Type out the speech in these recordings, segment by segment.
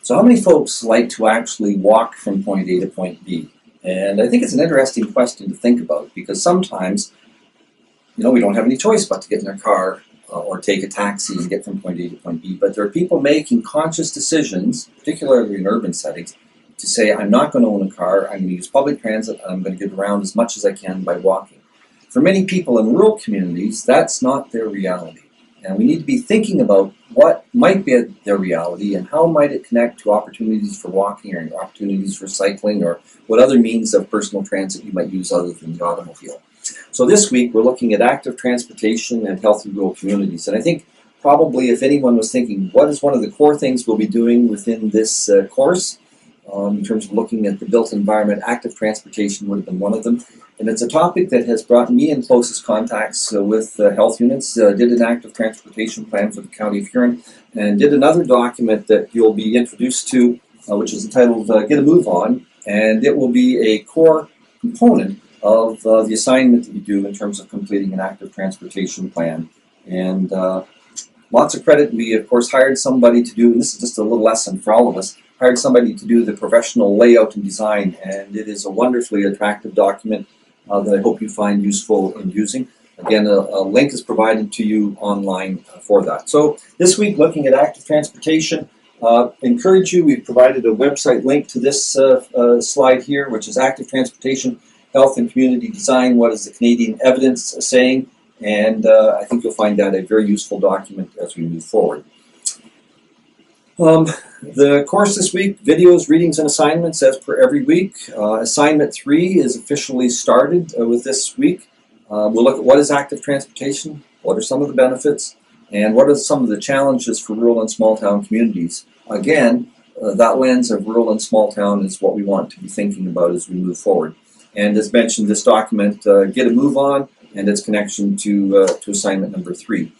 So how many folks like to actually walk from point A to point B? And I think it's an interesting question to think about, because sometimes, we don't have any choice but to get in our car or take a taxi and get from point A to point B. But there are people making conscious decisions, particularly in urban settings, to say, I'm not going to own a car, I'm going to use public transit, and I'm going to get around as much as I can by walking. For many people in rural communities, that's not their reality. And we need to be thinking about what might be their reality and how might it connect to opportunities for walking or opportunities for cycling or what other means of personal transit you might use other than the automobile. So this week we're looking at active transportation and healthy rural communities. And I think probably if anyone was thinking, what is one of the core things we'll be doing within this course, in terms of looking at the built environment, active transportation would have been one of them. And it's a topic that has brought me in closest contacts with health units, did an active transportation plan for the County of Huron, and did another document that you'll be introduced to, which is entitled Get a Move On, and it will be a core component of the assignment that you do in terms of completing an active transportation plan. And lots of credit. We, of course, hired somebody to do, and this is just a little lesson for all of us, hired somebody to do the professional layout and design, and it is a wonderfully attractive document that I hope you find useful in using. Again, a link is provided to you online for that. So this week, looking at active transportation, encourage you, we've provided a website link to this slide here, which is Active Transportation, Health and Community Design, What is the Canadian Evidence Saying? And I think you'll find that a very useful document as we move forward. The course this week, videos, readings, and assignments as per every week. Assignment 3 is officially started with this week. We'll look at what is active transportation, what are some of the benefits, and what are some of the challenges for rural and small town communities. Again, that lens of rural and small town is what we want to be thinking about as we move forward. And as mentioned, this document, Get a Move On, and its connection to assignment number 3.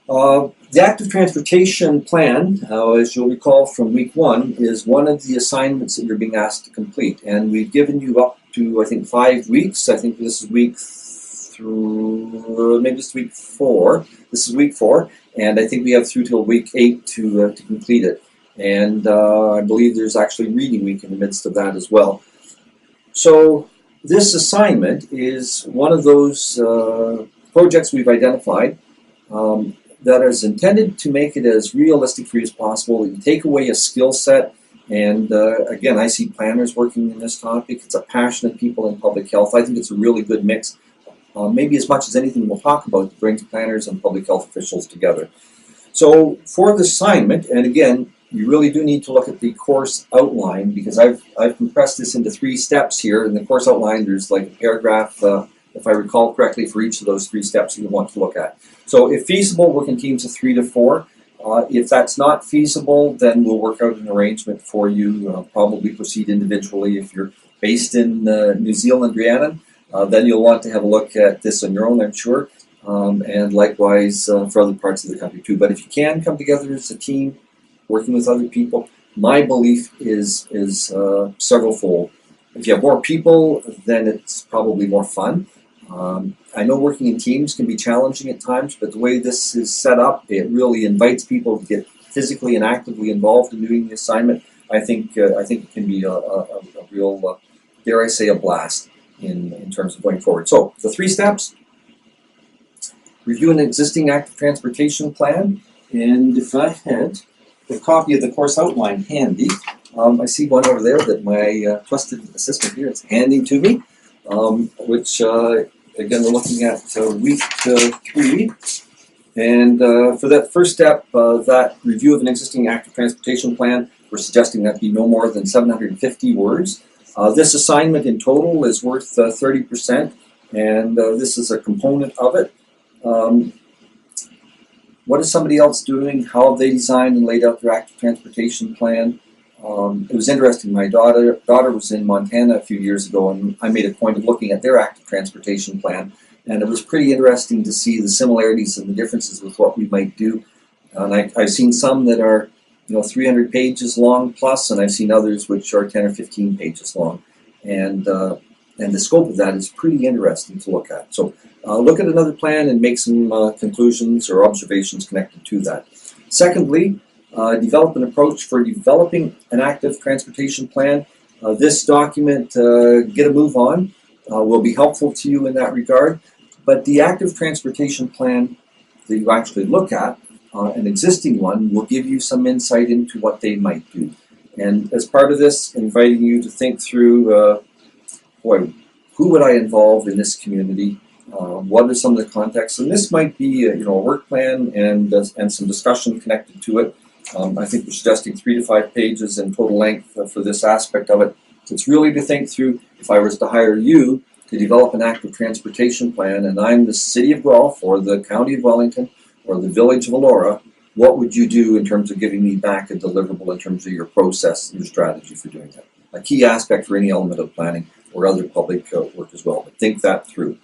The active transportation plan, as you'll recall from week 1, is one of the assignments that you're being asked to complete. And we've given you up to, I think, 5 weeks. I think this is week through, maybe it's week 4. This is week 4. And I think we have through till week 8 to complete it. And I believe there's actually reading week in the midst of that as well. So this assignment is one of those projects we've identified that is intended to make it as realistic for you as possible. You take away a skill set, and again, I see planners working in this topic. It's a passionate people in public health. I think it's a really good mix, maybe as much as anything we'll talk about, that brings planners and public health officials together. So for the assignment, and again, you really do need to look at the course outline, because I've compressed this into 3 steps here. In the course outline, there's like a paragraph, if I recall correctly, for each of those 3 steps you want to look at. So if feasible, work in teams of 3 to 4. If that's not feasible, then we'll work out an arrangement for you, probably proceed individually. If you're based in New Zealand, Rhiannon, then you'll want to have a look at this on your own, I'm sure, and likewise for other parts of the country too. But if you can come together as a team, working with other people, my belief is several-fold. If you have more people, then it's probably more fun. I know working in teams can be challenging at times, but the way this is set up, it really invites people to get physically and actively involved in doing the assignment. I think it can be a real, dare I say, a blast in terms of going forward. So the 3 steps: review an existing active transportation plan, and if I had a copy of the course outline handy, I see one over there that my trusted assistant here is handing to me, which again, we're looking at week 3. And for that first step, that review of an existing active transportation plan, we're suggesting that be no more than 750 words. This assignment in total is worth 30%, and this is a component of it. What is somebody else doing? How have they designed and laid out their active transportation plan? It was interesting. My daughter was in Montana a few years ago, and I made a point of looking at their active transportation plan, and it was pretty interesting to see the similarities and the differences with what we might do. And I've seen some that are 300 pages long plus, and I've seen others which are 10 or 15 pages long. And the scope of that is pretty interesting to look at. So look at another plan and make some conclusions or observations connected to that. Secondly, develop an approach for developing an active transportation plan. This document, Get a Move On, will be helpful to you in that regard. But the active transportation plan that you actually look at, an existing one, will give you some insight into what they might do. And as part of this, inviting you to think through, who would I involve in this community? What are some of the contexts? And this might be a work plan and some discussion connected to it. I think we're suggesting 3 to 5 pages in total length for this aspect of it. So it's really to think through, if I was to hire you to develop an active transportation plan, and I'm the City of Guelph or the County of Wellington or the Village of Elora, what would you do in terms of giving me back a deliverable in terms of your process and your strategy for doing that? A key aspect for any element of planning or other public work as well, but think that through.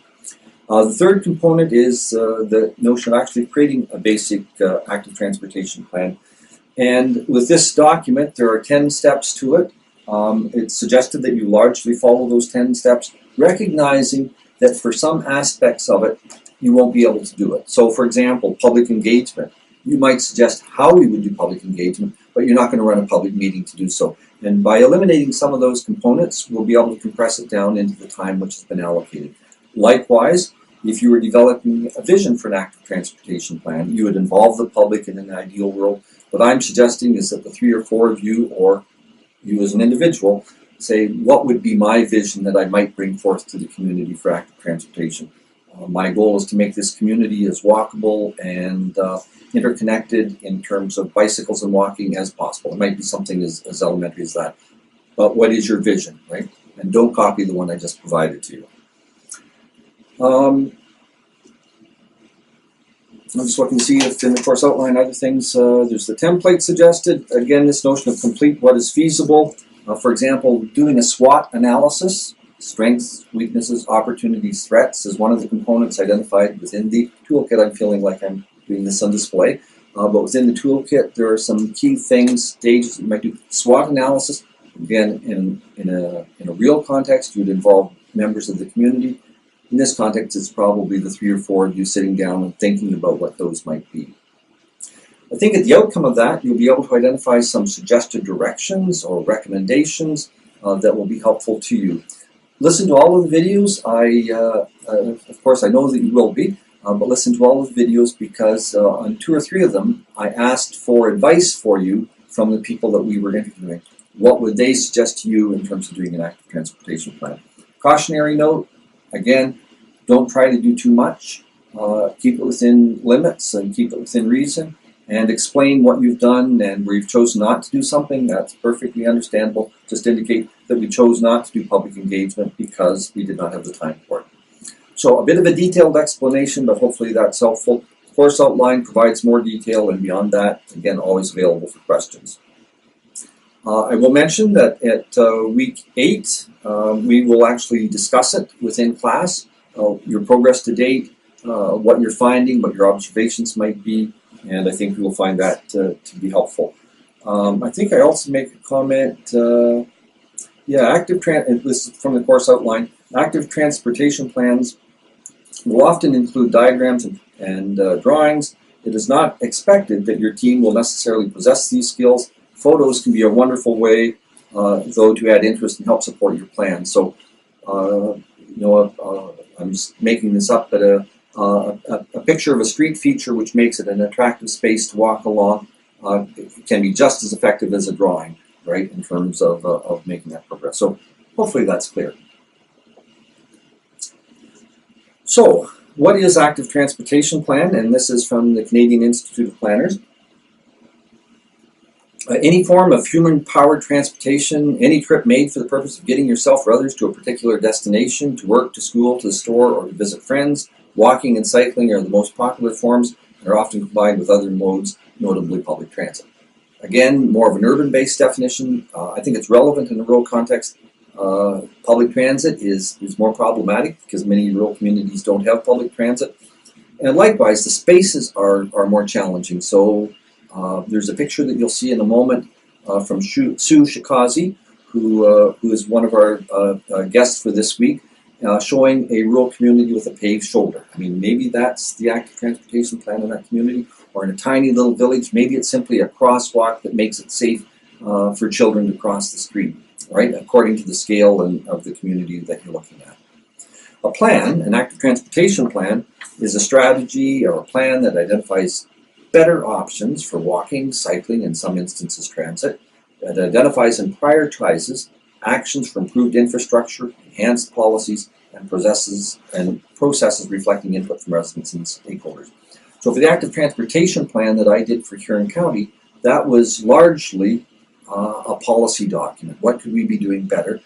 The third component is the notion of actually creating a basic active transportation plan. And with this document, there are 10 steps to it. It's suggested that you largely follow those 10 steps, recognizing that for some aspects of it, you won't be able to do it. So for example, public engagement. You might suggest how we would do public engagement, but you're not going to run a public meeting to do so. And by eliminating some of those components, we'll be able to compress it down into the time which has been allocated. Likewise, if you were developing a vision for an active transportation plan, you would involve the public in an ideal world. What I'm suggesting is that the 3 or 4 of you, or you as an individual, say, what would be my vision that I might bring forth to the community for active transportation? My goal is to make this community as walkable and interconnected in terms of bicycles and walking as possible. It might be something as elementary as that. But what is your vision, right? And don't copy the one I just provided to you. I'm just looking to see if in the course outline other things. There's the template suggested. Again, this notion of complete what is feasible. For example, doing a SWOT analysis, strengths, weaknesses, opportunities, threats, is one of the components identified within the toolkit. I'm feeling like I'm doing this on display. But within the toolkit, there are some key things, stages that you might do. SWOT analysis, again, in a real context, you would involve members of the community. In this context, it's probably the 3 or 4 of you sitting down and thinking about what those might be. I think at the outcome of that, you'll be able to identify some suggested directions or recommendations that will be helpful to you. Listen to all of the videos. Of course, I know that you will be, but listen to all of the videos because on 2 or 3 of them, I asked for advice for you from the people that we were interviewing. What would they suggest to you in terms of doing an active transportation plan? Cautionary note, again, don't try to do too much. Keep it within limits and keep it within reason, and explain what you've done and where you've chosen not to do something. That's perfectly understandable. Just indicate that we chose not to do public engagement because we did not have the time for it. So a bit of a detailed explanation, but hopefully that's helpful. The course outline provides more detail, and beyond that, again, always available for questions. I will mention that at week 8, we will actually discuss it within class, your progress to date, what you're finding, what your observations might be, and I think we will find that to be helpful. I think I also make a comment, this is from the course outline, active transportation plans will often include diagrams and drawings. It is not expected that your team will necessarily possess these skills. Photos can be a wonderful way, though, to add interest and help support your plan. So, I'm just making this up, but a picture of a street feature which makes it an attractive space to walk along can be just as effective as a drawing, right, in terms of making that progress. So, hopefully that's clear. So, what is Active Transportation Plan? And this is from the Canadian Institute of Planners. Any form of human-powered transportation, any trip made for the purpose of getting yourself or others to a particular destination, to work, to school, to the store, or to visit friends. Walking and cycling are the most popular forms and are often combined with other modes, notably public transit. Again, more of an urban-based definition. I think it's relevant in a rural context. Public transit is more problematic because many rural communities don't have public transit. And likewise, the spaces are more challenging. So there's a picture that you'll see in a moment from Sue Shikazi, who is one of our guests for this week. showing a rural community with a paved shoulder. I mean, maybe that's the active transportation plan in that community, or in a tiny little village, maybe it's simply a crosswalk that makes it safe for children to cross the street, right, according to the scale of the community that you're looking at. A plan, an active transportation plan, is a strategy or a plan that identifies better options for walking, cycling, in some instances transit. It identifies and prioritizes actions for improved infrastructure, enhanced policies, and processes reflecting input from residents and stakeholders. So for the active transportation plan that I did for Huron County, that was largely a policy document. What could we be doing better?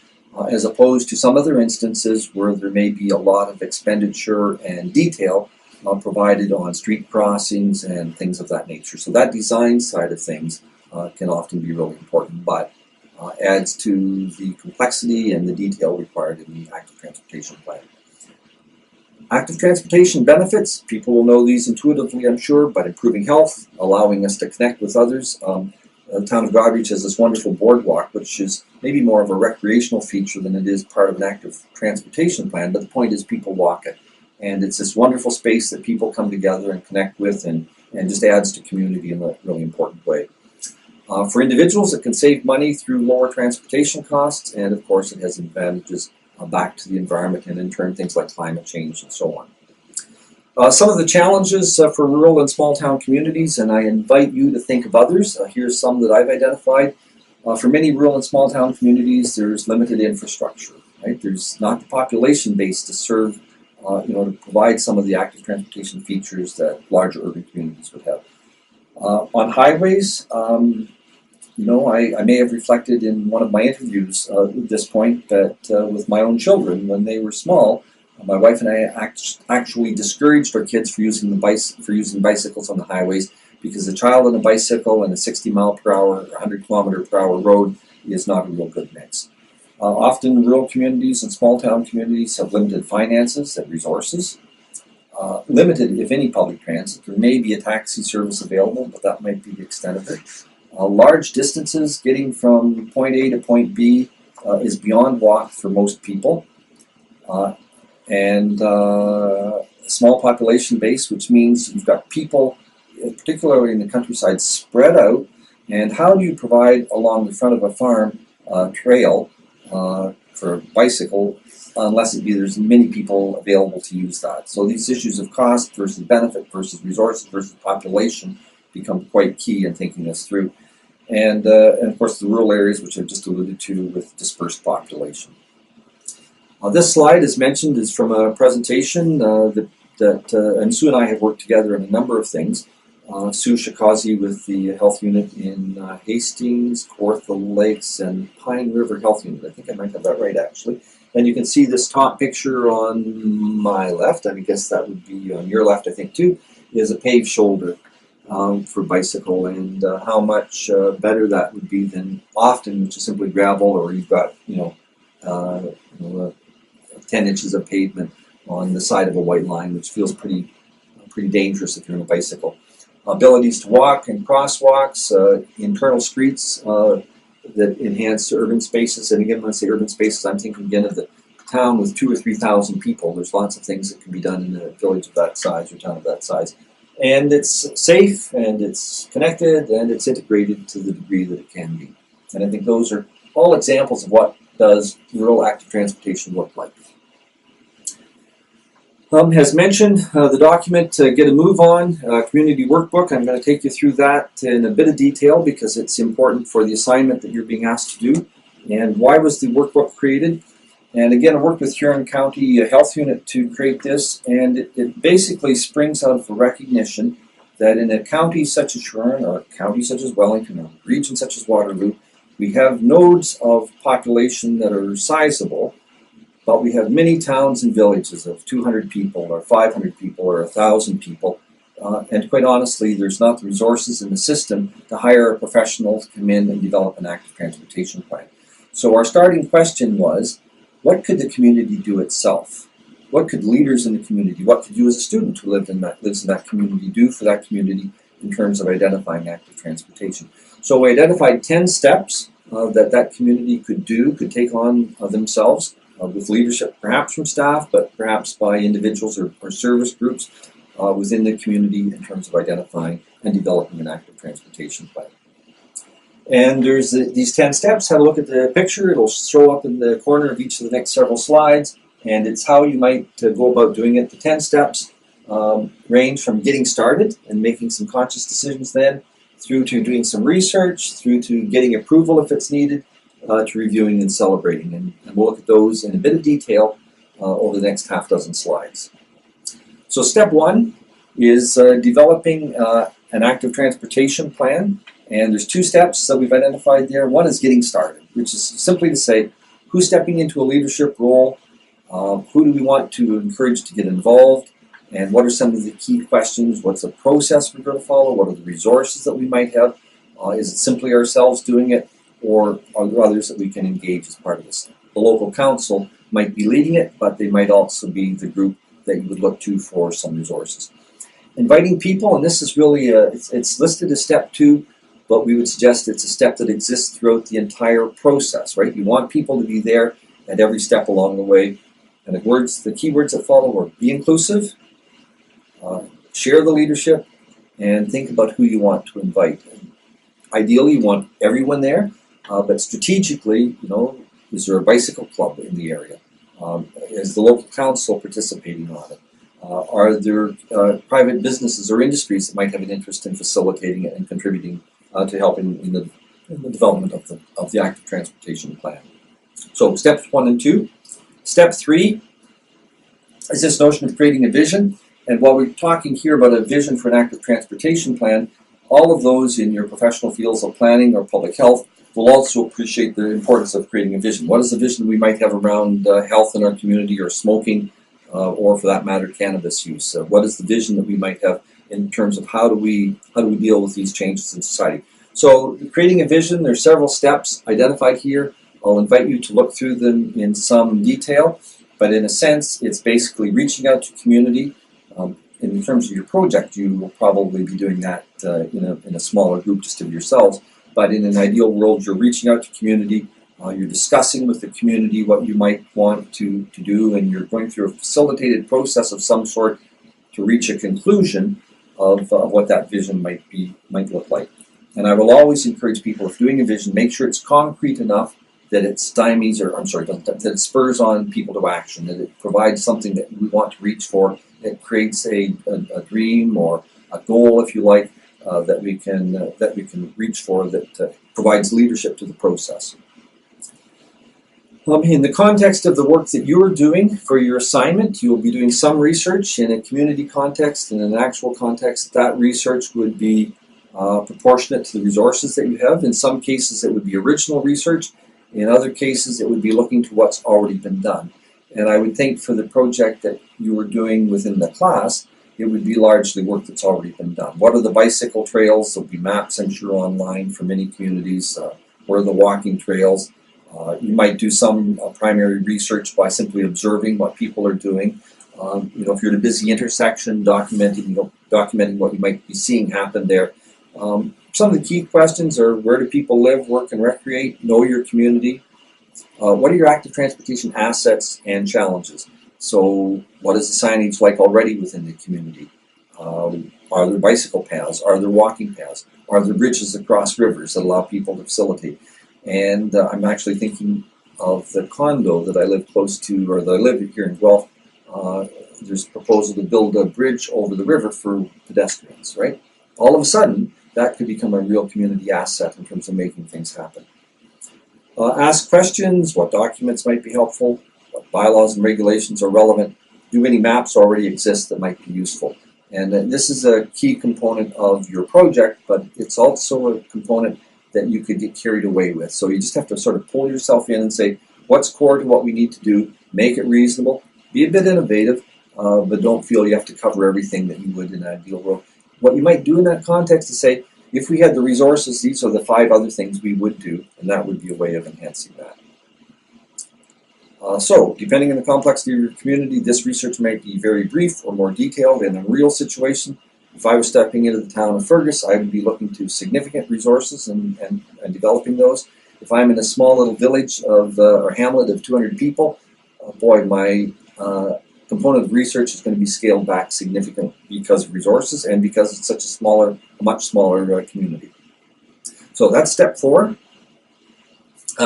As opposed to some other instances where there may be a lot of expenditure and detail provided on street crossings and things of that nature. So that design side of things can often be really important, but adds to the complexity and the detail required in the active transportation plan. Active transportation benefits, people will know these intuitively, I'm sure, but improving health, allowing us to connect with others. The town of Goderich has this wonderful boardwalk, which is maybe more of a recreational feature than it is part of an active transportation plan, but the point is people walk it. And it's this wonderful space that people come together and connect with, and just adds to community in a really important way. For individuals, it can save money through lower transportation costs, and of course it has advantages back to the environment and in turn things like climate change and so on. Some of the challenges for rural and small town communities, and I invite you to think of others. Here's some that I've identified. For many rural and small town communities, there's limited infrastructure. Right? There's not the population base to serve, to provide some of the active transportation features that larger urban communities would have. On highways, I may have reflected in one of my interviews at this point that with my own children, when they were small, my wife and I actually discouraged our kids for using bicycles on the highways, because a child on a bicycle and a 60 mile per hour, 100 kilometer per hour road is not a real good mix. Often rural communities and small town communities have limited finances and resources, limited, if any, public transit. There may be a taxi service available, but that might be the extent of it. Large distances, getting from point A to point B is beyond walk for most people. And small population base, which means you've got people, particularly in the countryside, spread out. And how do you provide along the front of a farm trail for a bicycle unless there's many people available to use that? So these issues of cost versus benefit versus resources versus population become quite key in thinking this through. And of course the rural areas, which I've just alluded to, with dispersed population. This slide, as mentioned, is from a presentation and Sue and I have worked together on a number of things. Sue Shikazi with the health unit in Hastings, Kawartha Lakes, and Pine River Health Unit. I think I might have that right, actually. And you can see this top picture on my left, I guess that would be on your left, I think, too, is a paved shoulder for bicycle, and how much better that would be than often, which is simply gravel, or you've got, 10 inches of pavement on the side of a white line, which feels pretty dangerous if you're on a bicycle. Abilities to walk and crosswalks, internal streets that enhance urban spaces. And again, when I say urban spaces, I'm thinking again of the town with 2,000 or 3,000 people. There's lots of things that can be done in a village of that size or town of that size. And it's safe, and it's connected, and it's integrated to the degree that it can be. And I think those are all examples of what does rural active transportation look like. As mentioned, the document Get a Move On community workbook, I'm going to take you through that in a bit of detail because it's important for the assignment that you're being asked to do. And why was the workbook created? And again, I worked with Huron County Health Unit to create this, and it basically springs out of the recognition that in a county such as Huron, or a county such as Wellington, or a region such as Waterloo, we have nodes of population that are sizable, but we have many towns and villages of 200 people, or 500 people, or 1,000 people, and quite honestly, there's not the resources in the system to hire a professional to come in and develop an active transportation plan. So our starting question was, what could the community do itself? What could leaders in the community, what could you as a student who lives in that community do for that community in terms of identifying active transportation? So we identified 10 steps that community could take on themselves. with leadership, perhaps from staff, but perhaps by individuals or service groups within the community in terms of identifying and developing an active transportation plan. And there's these 10 steps. Have a look at the picture. It'll show up in the corner of each of the next several slides, and it's how you might go about doing it. The 10 steps range from getting started and making some conscious decisions then, through to doing some research, through to getting approval if it's needed, to reviewing and celebrating. And we'll look at those in a bit of detail over the next half dozen slides. So step one is developing an active transportation plan. And there's two steps that we've identified there. One is getting started, which is simply to say, who's stepping into a leadership role, who do we want to encourage to get involved, and what are some of the key questions, what's the process we're going to follow, what are the resources that we might have, is it simply ourselves doing it, or are there others that we can engage as part of this? The local council might be leading it, but they might also be the group that you would look to for some resources. Inviting people, and this is really, it's listed as step 2, but we would suggest it's a step that exists throughout the entire process, right? You want people to be there at every step along the way. And the key words that follow are be inclusive, share the leadership, and think about who you want to invite. Ideally, you want everyone there, but strategically, is there a bicycle club in the area? Is the local council participating on it? Are there private businesses or industries that might have an interest in facilitating it and contributing to help in the development of the active transportation plan? So steps 1 and 2. Step 3 is this notion of creating a vision. And while we're talking here about a vision for an active transportation plan, all of those in your professional fields of planning or public health will also appreciate the importance of creating a vision. What is the vision we might have around health in our community, or smoking, or for that matter, cannabis use? What is the vision that we might have in terms of how do we deal with these changes in society? So creating a vision, there's several steps identified here. I'll invite you to look through them in some detail, but in a sense, it's basically reaching out to community. In terms of your project, you will probably be doing that in a smaller group just of yourselves, but in an ideal world, you're reaching out to community, you're discussing with the community what you might want to do, and you're going through a facilitated process of some sort to reach a conclusion of what that vision might look like. And I will always encourage people, if doing a vision, make sure it's concrete enough that it that it spurs on people to action, that it provides something that we want to reach for, it creates a dream or a goal, if you like, that we can reach for, that provides leadership to the process. In the context of the work that you're doing for your assignment, you'll be doing some research in a community context, in an actual context. That research would be proportionate to the resources that you have. In some cases, it would be original research. In other cases, it would be looking to what's already been done. And I would think for the project that you were doing within the class, it would be largely work that's already been done. What are the bicycle trails? There'll be maps, I'm sure, online for many communities. What are the walking trails? You might do some primary research by simply observing what people are doing. If you're at a busy intersection, documenting what you might be seeing happen there. Some of the key questions are: where do people live, work, and recreate? Know your community. What are your active transportation assets and challenges? So what is the signage like already within the community? Are there bicycle paths? Are there walking paths? Are there bridges across rivers that allow people to facilitate? And I'm actually thinking of the condo that I live close to, or that I live here in Guelph. There's a proposal to build a bridge over the river for pedestrians, right? All of a sudden, that could become a real community asset in terms of making things happen. Ask questions: what documents might be helpful? What bylaws and regulations are relevant? Do any maps already exist that might be useful? And this is a key component of your project, but it's also a component that you could get carried away with. So you just have to sort of pull yourself in and say, what's core to what we need to do? Make it reasonable. Be a bit innovative, but don't feel you have to cover everything that you would in an ideal world. What you might do in that context is say, if we had the resources, these are the 5 other things we would do, and that would be a way of enhancing that. So, depending on the complexity of your community, this research might be very brief or more detailed. In a real situation, if I was stepping into the town of Fergus, I would be looking to significant resources and developing those. If I'm in a small little village or hamlet of 200 people, boy, my component of research is going to be scaled back significantly because of resources and because it's such a much smaller community. So that's step 4.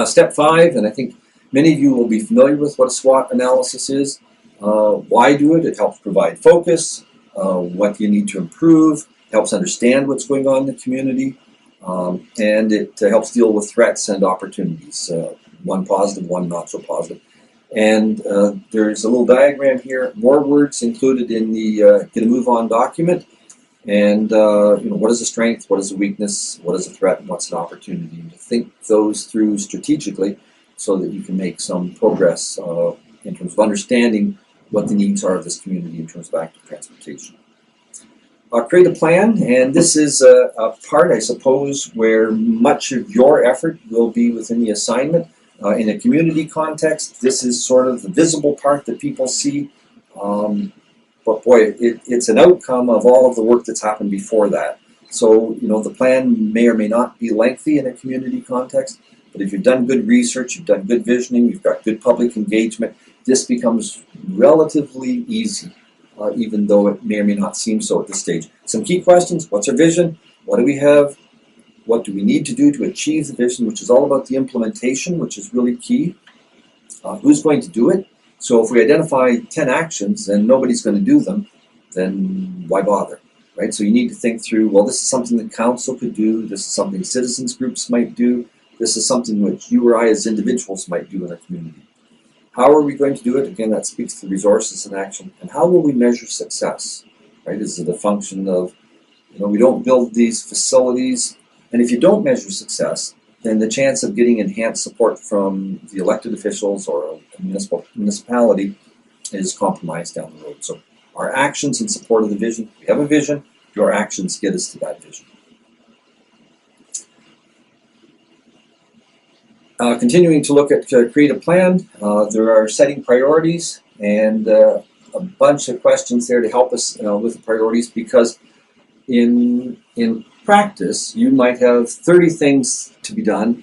Step 5, and I think many of you will be familiar with what a SWOT analysis is. Why do it? It helps provide focus. What do you need to improve? It helps understand what's going on in the community. And it helps deal with threats and opportunities, one positive, one not so positive. And there's a little diagram here, more words included in the Get a Move On document. And what is a strength, what is a weakness, what is a threat, and what's an opportunity? And to think those through strategically so that you can make some progress in terms of understanding what the needs are of this community in terms of active transportation. Create a plan, and this is a part, I suppose, where much of your effort will be within the assignment. In a community context, this is sort of the visible part that people see. But boy, it's an outcome of all of the work that's happened before that. So, the plan may or may not be lengthy in a community context, but if you've done good research, you've done good visioning, you've got good public engagement, this becomes relatively easy, even though it may or may not seem so at this stage. Some key questions: what's our vision? What do we have? What do we need to do to achieve the vision, which is all about the implementation, which is really key. Who's going to do it? So if we identify 10 actions and nobody's going to do them, then why bother, right? So you need to think through, well, this is something the council could do, this is something citizens groups might do, this is something which you or I as individuals might do in our community. How are we going to do it? Again, that speaks to resources and action. And how will we measure success, right? Is it a function of, we don't build these facilities, and if you don't measure success, then the chance of getting enhanced support from the elected officials or a municipality is compromised down the road. So our actions in support of the vision, we have a vision, your actions get us to that vision. Continuing to look at create a plan, there are setting priorities and a bunch of questions there to help us with the priorities, because in practice, you might have 30 things to be done,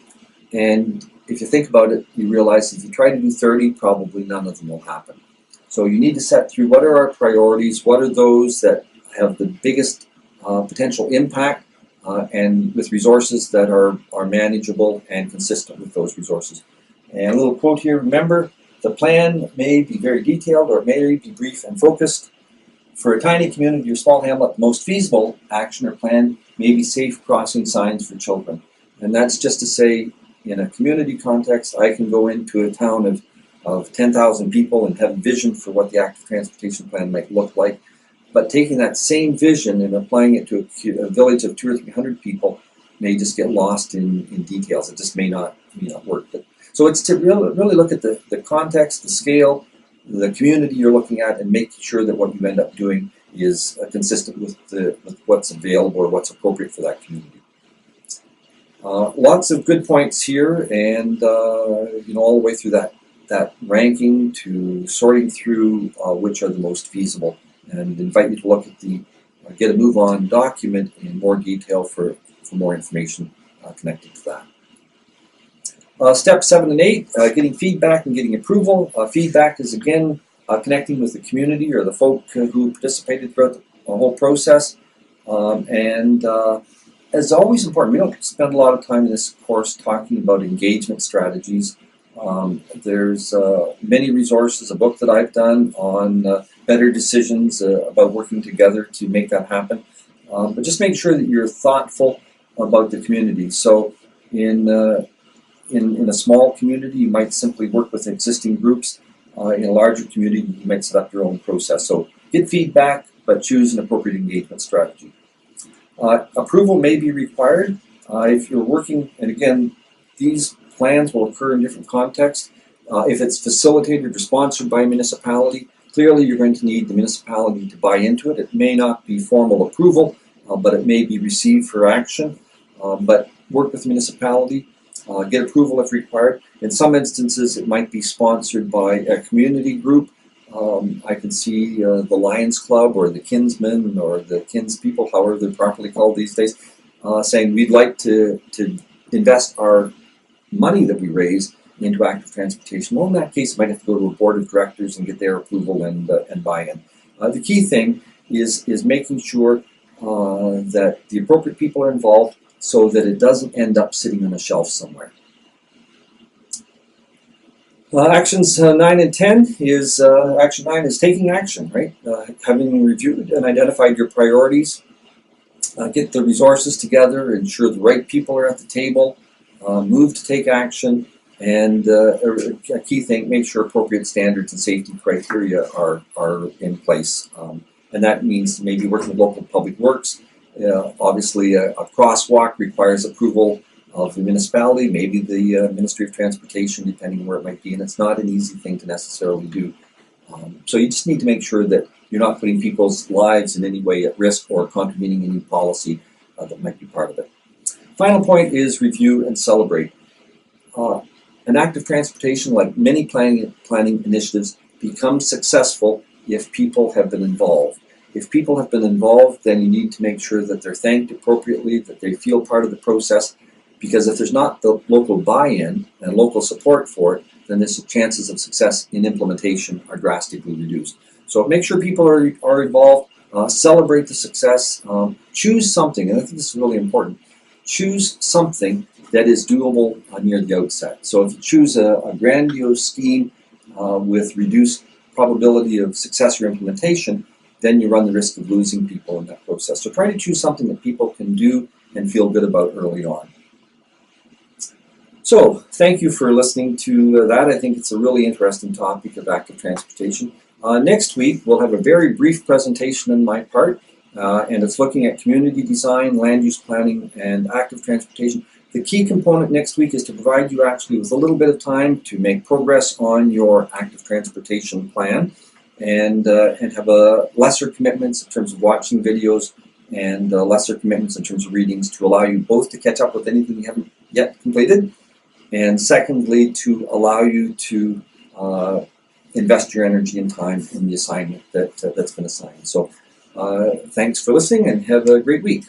and if you think about it, you realize if you try to do 30, probably none of them will happen. So you need to set through what are our priorities, what are those that have the biggest potential impact, and with resources that are manageable and consistent with those resources. And a little quote here: remember, the plan may be very detailed or it may be brief and focused. For a tiny community or small hamlet, the most feasible action or plan may be safe crossing signs for children. And that's just to say, in a community context, I can go into a town of 10,000 people and have a vision for what the active transportation plan might look like. But taking that same vision and applying it to a village of 200 or 300 people may just get lost in details. It just may not work. So it's to really look at the context, the scale, the community you're looking at, and making sure that what you end up doing is consistent with what's available or what's appropriate for that community. Lots of good points here, and all the way through that ranking to sorting through which are the most feasible, and invite you to look at the Get a Move On document in more detail for more information connected to that. Steps 7 and 8, getting feedback and getting approval. Feedback is, again, connecting with the community or the folk who participated throughout the whole process. And as always important, we don't spend a lot of time in this course talking about engagement strategies. There's many resources, a book that I've done on better decisions about working together to make that happen. But just make sure that you're thoughtful about the community. So in a small community, you might simply work with existing groups. In a larger community, you might set up your own process. So get feedback, but choose an appropriate engagement strategy. Approval may be required if you're working, and again, these plans will occur in different contexts. If it's facilitated or sponsored by a municipality, clearly you're going to need the municipality to buy into it. It may not be formal approval, but it may be received for action. But work with the municipality. Get approval if required. In some instances, it might be sponsored by a community group. I can see the Lions Club or the Kinsmen or the Kinspeople, however they're properly called these days, saying we'd like to invest our money that we raise into active transportation, well, in that case, you might have to go to a board of directors and get their approval and buy-in. The key thing is making sure that the appropriate people are involved so that it doesn't end up sitting on a shelf somewhere. Actions 9 and 10 is, action 9 is taking action, right? Having reviewed and identified your priorities, get the resources together, ensure the right people are at the table, move to take action, and a key thing, make sure appropriate standards and safety criteria are in place. And that means maybe working with local public works. Obviously, a crosswalk requires approval of the municipality, maybe the Ministry of Transportation, depending on where it might be, and it's not an easy thing to necessarily do. So you just need to make sure that you're not putting people's lives in any way at risk or contravening any policy that might be part of it. Final point is review and celebrate. An active transportation, like many planning initiatives, becomes successful if people have been involved. If people have been involved, then you need to make sure that they're thanked appropriately, that they feel part of the process, because if there's not the local buy-in and local support for it, then the chances of success in implementation are drastically reduced. So make sure people are involved, celebrate the success, choose something, and I think this is really important, choose something that is doable near the outset. So if you choose a grandiose scheme with reduced probability of success or implementation, then you run the risk of losing people in that process. So try to choose something that people can do and feel good about early on. So thank you for listening to that. I think it's a really interesting topic of active transportation. Next week, we'll have a very brief presentation on my part, and it's looking at community design, land use planning, and active transportation. The key component next week is to provide you actually with a little bit of time to make progress on your active transportation plan and have lesser commitments in terms of watching videos and lesser commitments in terms of readings to allow you both to catch up with anything you haven't yet completed, and secondly, to allow you to invest your energy and time in the assignment that's been assigned. So thanks for listening and have a great week.